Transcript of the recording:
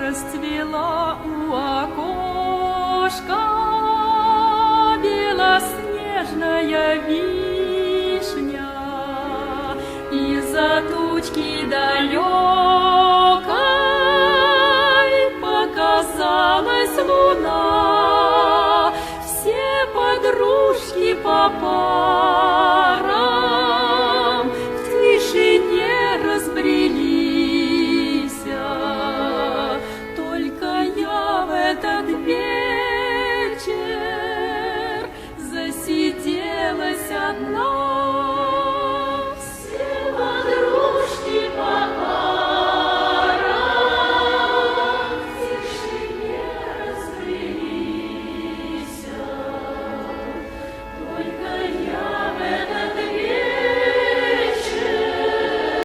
расцвела у окошка белоснежная вишня, из-за тучки далекой показалась луна. Все подружки попали